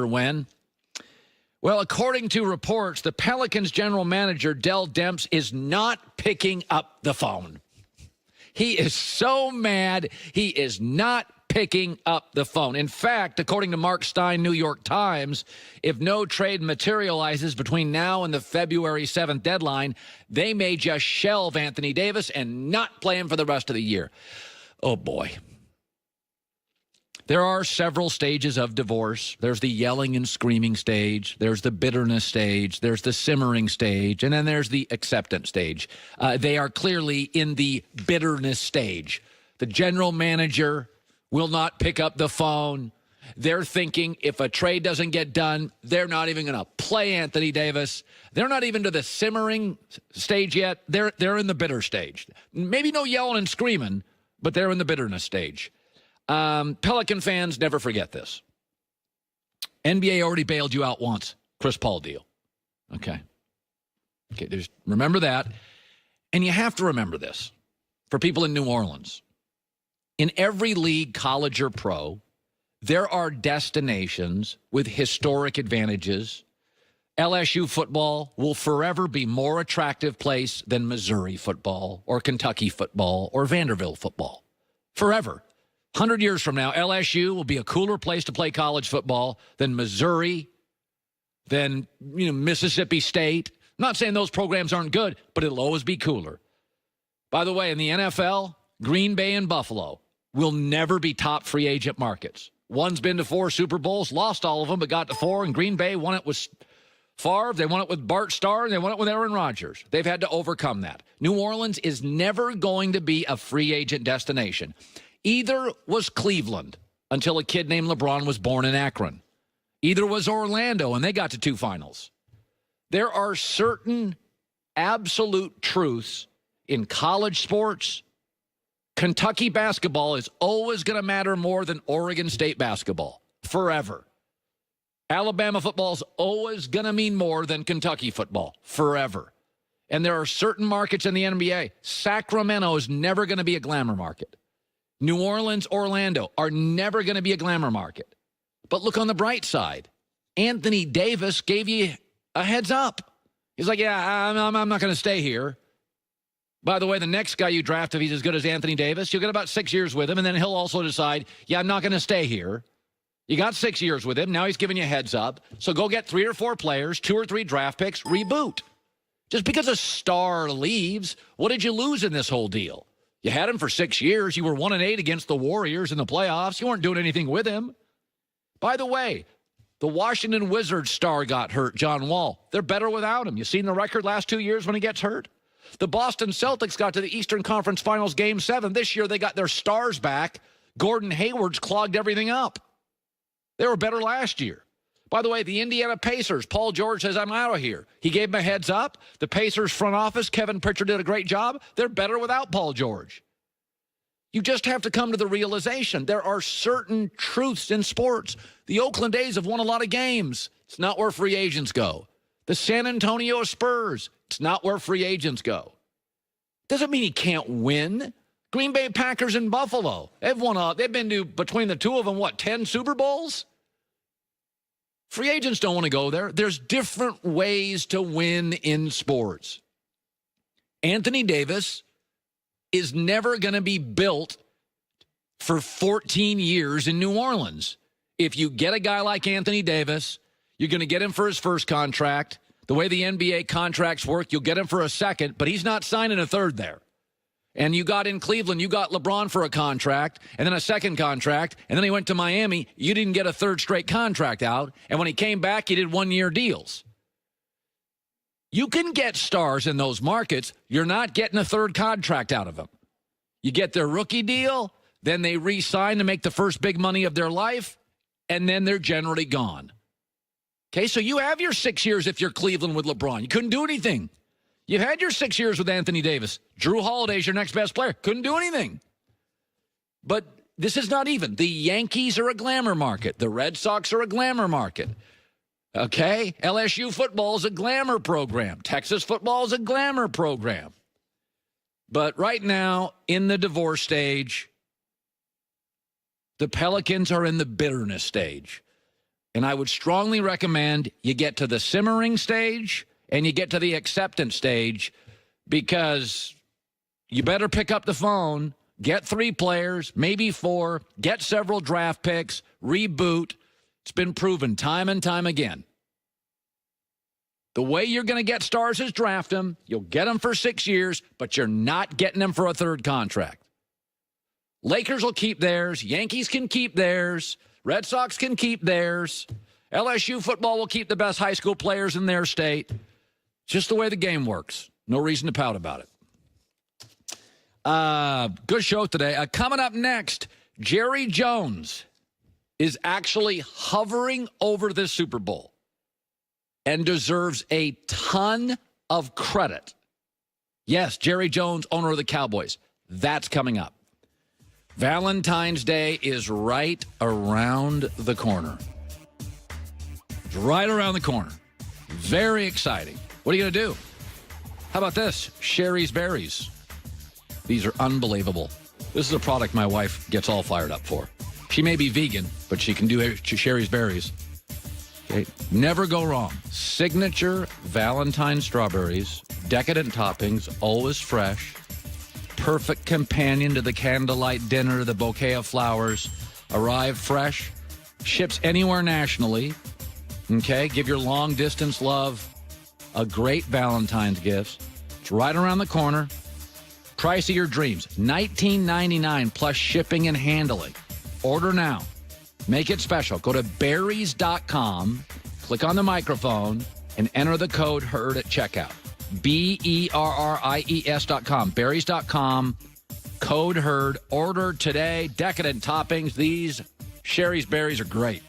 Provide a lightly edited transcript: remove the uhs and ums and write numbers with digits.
when? Well, according to reports, the Pelicans general manager, Dell Demps, is not picking up the phone. He is so mad, he is not picking up the phone. In fact, according to Mark Stein, New York Times, if no trade materializes between now and the February 7th deadline, they may just shelve Anthony Davis and not play him for the rest of the year. Oh, boy. There are several stages of divorce. There's the yelling and screaming stage. There's the bitterness stage. There's the simmering stage. And then there's the acceptance stage. They are clearly in the bitterness stage. The general manager will not pick up the phone. They're thinking if a trade doesn't get done, they're not even going to play Anthony Davis. They're not even to the simmering stage yet. They're in the bitter stage. Maybe no yelling and screaming, but they're in the bitterness stage. Pelican fans never forget this. NBA already bailed you out once. Chris Paul deal. Okay, remember that. And you have to remember this for people in New Orleans. In every league, college or pro, there are destinations with historic advantages. LSU football will forever be more attractive place than Missouri football or Kentucky football or Vanderbilt football. Forever. 100 years from now, LSU will be a cooler place to play college football than Missouri, than Mississippi State. I'm not saying those programs aren't good, but it'll always be cooler. By the way, in the NFL, Green Bay and Buffalo will never be top free agent markets. One's been to 4 Super Bowls, lost all of them, but got to 4, and Green Bay won it with Favre, they won it with Bart Starr, and they won it with Aaron Rodgers. They've had to overcome that. New Orleans is never going to be a free agent destination. Either was Cleveland until a kid named LeBron was born in Akron. Either was Orlando, and they got to 2 finals. There are certain absolute truths in college sports. Kentucky basketball is always going to matter more than Oregon State basketball, forever. Alabama football is always going to mean more than Kentucky football, forever. And there are certain markets in the NBA. Sacramento is never going to be a glamour market. New Orleans, Orlando are never going to be a glamour market. But look on the bright side. Anthony Davis gave you a heads up. He's like, yeah, I'm not going to stay here. By the way, the next guy you draft, if he's as good as Anthony Davis, you'll get about 6 years with him, and then he'll also decide, yeah, I'm not going to stay here. You got 6 years with him. Now he's giving you a heads up. So go get 3 or 4 players, 2 or 3 draft picks, reboot. Just because a star leaves, what did you lose in this whole deal? You had him for 6 years. You were 1-8 against the Warriors in the playoffs. You weren't doing anything with him. By the way, the Washington Wizards star got hurt, John Wall. They're better without him. You seen the record last 2 years when he gets hurt? The Boston Celtics got to the Eastern Conference Finals Game 7. This year they got their stars back. Gordon Hayward's clogged everything up. They were better last year. By the way, the Indiana Pacers, Paul George says, I'm out of here. He gave him a heads up. The Pacers front office, Kevin Pritchard did a great job. They're better without Paul George. You just have to come to the realization there are certain truths in sports. The Oakland A's have won a lot of games. It's not where free agents go. The San Antonio Spurs, it's not where free agents go. Doesn't mean he can't win. Green Bay Packers and Buffalo, they've been to, between the two of them, 10 Super Bowls? Free agents don't want to go there. There's different ways to win in sports. Anthony Davis is never going to be built for 14 years in New Orleans. If you get a guy like Anthony Davis, you're going to get him for his first contract. The way the NBA contracts work, you'll get him for a second, but he's not signing a third there. And you got in Cleveland, you got LeBron for a contract, and then a second contract, and then he went to Miami. You didn't get a third straight contract out, and when he came back, he did one-year deals. You can get stars in those markets. You're not getting a third contract out of them. You get their rookie deal, then they re-sign to make the first big money of their life, and then they're generally gone. Okay, so you have your 6 years if you're Cleveland with LeBron. You couldn't do anything. You've had your 6 years with Anthony Davis. Drew Holiday's your next best player. Couldn't do anything. But this is not even. The Yankees are a glamour market. The Red Sox are a glamour market. Okay? LSU football is a glamour program. Texas football is a glamour program. But right now, in the divorce stage, the Pelicans are in the bitterness stage. And I would strongly recommend you get to the simmering stage and you get to the acceptance stage, because you better pick up the phone, get 3 players, maybe 4, get several draft picks, reboot. It's been proven time and time again. The way you're going to get stars is draft them. You'll get them for 6 years, but you're not getting them for a 3rd contract. Lakers will keep theirs. Yankees can keep theirs. Red Sox can keep theirs. LSU football will keep the best high school players in their state. Just the way the game works. No reason to pout about it. Good show today. Coming up next, Jerry Jones is actually hovering over this Super Bowl and deserves a ton of credit. Yes, Jerry Jones, owner of the Cowboys. That's coming up. Valentine's Day is right around the corner. It's right around the corner. Very exciting. What are you going to do? How about this? Sherry's Berries. These are unbelievable. This is a product my wife gets all fired up for. She may be vegan, but she can do Sherry's Berries. Okay. Never go wrong. Signature Valentine strawberries, decadent toppings, always fresh. Perfect companion to the candlelight dinner, the bouquet of flowers. Arrive fresh. Ships anywhere nationally. Okay, give your long-distance love a great Valentine's gift. It's right around the corner. Price of your dreams, $19.99 plus shipping and handling. Order now. Make it special. Go to berries.com, click on the microphone, and enter the code HERD at checkout. BERRIES.com. Berries.com. Code HERD. Order today. Decadent toppings. These Sherry's Berries are great.